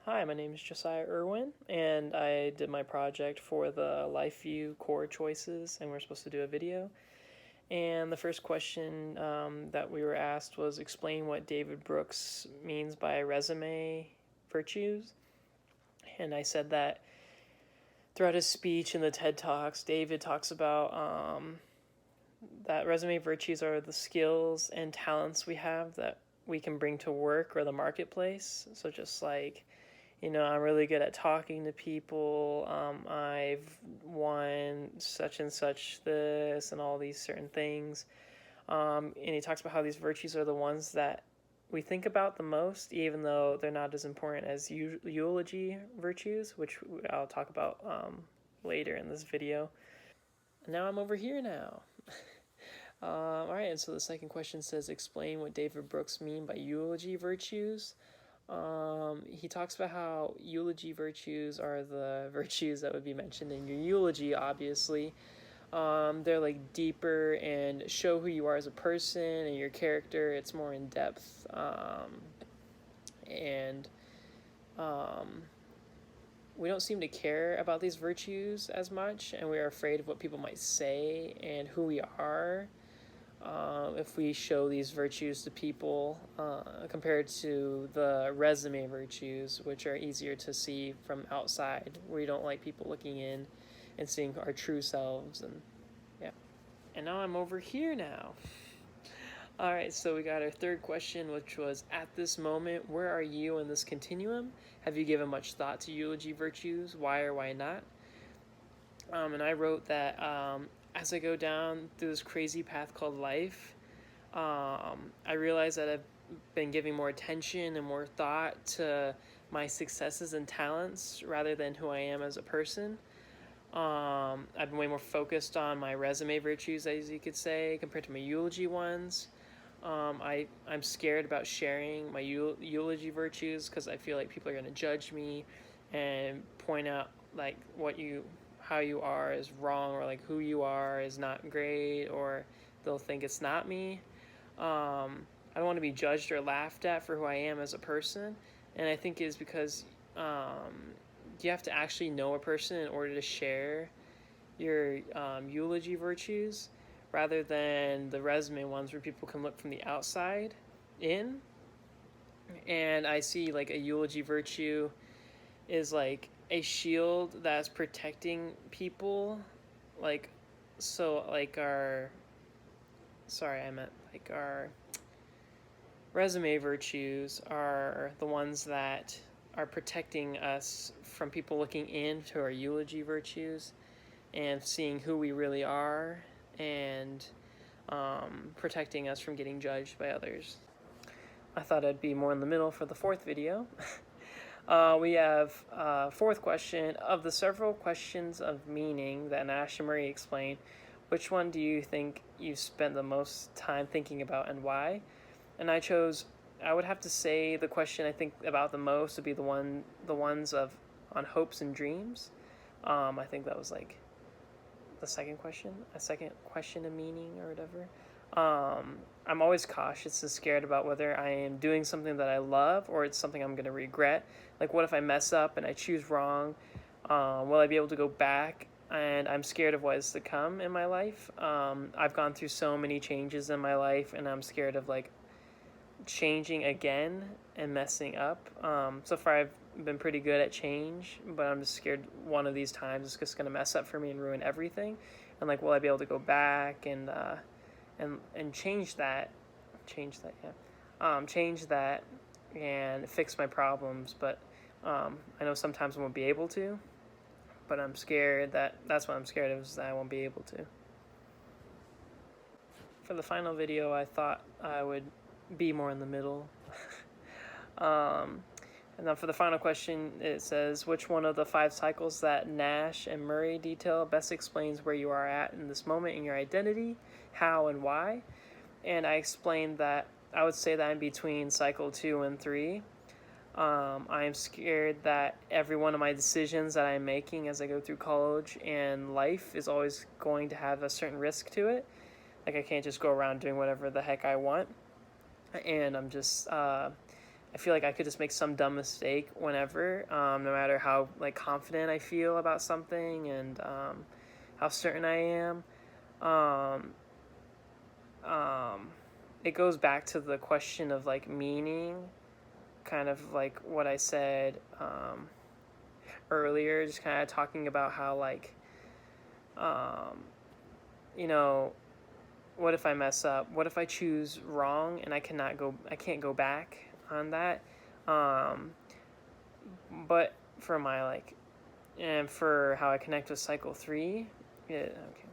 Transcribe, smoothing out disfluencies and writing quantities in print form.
Hi, my name is Josiah Irwin, and I did my project for the LifeView core choices, and we're supposed to do a video. And the first question that we were asked was explain what David Brooks means by resume virtues. And I said that throughout his speech in the TED Talks, David talks about that resume virtues are the skills and talents we have that we can bring to work or the marketplace. So just like, I'm really good at talking to people. I've won such and such this and all these certain things. And he talks about how these virtues are the ones that we think about the most, even though they're not as important as eulogy virtues, which I'll talk about later in this video. And now I'm over here now. All right, and so the second question says, explain what David Brooks mean by eulogy virtues. He talks about how eulogy virtues are the virtues that would be mentioned in your eulogy, obviously. They're like deeper and show who you are as a person and your character. It's more in depth. And we don't seem to care about these virtues as much, and we are afraid of what people might say and who we are. If we show these virtues to people compared to the resume virtues, which are easier to see from outside, where you don't like people looking in and seeing our true selves. And yeah. And now I'm over here now. All right, so we got our third question, which was, at this moment, where are you in this continuum? Have you given much thought to eulogy virtues? Why or why not? And I wrote that as I go down through this crazy path called life, I realize that I've been giving more attention and more thought to my successes and talents rather than who I am as a person. I've been way more focused on my resume virtues, as you could say, compared to my eulogy ones. I'm scared about sharing my eulogy virtues because I feel like people are going to judge me and point out like how you are is wrong, or like who you are is not great, or they'll think it's not me. I don't want to be judged or laughed at for who I am as a person, and I think it's because you have to actually know a person in order to share your eulogy virtues, rather than the resume ones where people can look from the outside in. And I see like a eulogy virtue is like a shield that's protecting people, like our resume virtues are the ones that are protecting us from people looking into our eulogy virtues and seeing who we really are, and protecting us from getting judged by others. I thought I'd be more in the middle for the fourth video. We have fourth question. Of the several questions of meaning that Nash and Murray explained, which one do you think you've spent the most time thinking about and why? And I would have to say the question I think about the most would be the ones on hopes and dreams. I think that was like a second question of meaning or whatever. I'm always cautious and scared about whether I am doing something that I love or it's something I'm going to regret. Like, what if I mess up and I choose wrong? Will I be able to go back? And I'm scared of what is to come in my life. I've gone through so many changes in my life, and I'm scared of like changing again and messing up. So far I've been pretty good at change, but I'm just scared one of these times it's just going to mess up for me and ruin everything. And like, will I be able to go back and change that and fix my problems? But I know sometimes I won't be able to, but I'm scared that's what I'm scared of, is that I won't be able to. For the final video, I thought I would be more in the middle. And then for the final question, it says, which one of the 5 cycles that Nash and Murray detail best explains where you are at in this moment in your identity, how and why? And I explained that I would say that I'm between cycle 2 and 3. I am scared that every one of my decisions that I'm making as I go through college and life is always going to have a certain risk to it. Like, I can't just go around doing whatever the heck I want. And I'm I feel like I could just make some dumb mistake whenever, no matter how like confident I feel about something and how certain I am. Um, um, it goes back to the question of like meaning, kind of like what I said earlier, just kind of talking about how like, um, you know, what if I mess up? What if I choose wrong and I can't go back on that? Um, but for my like, and for how I connect with cycle 3, yeah, okay,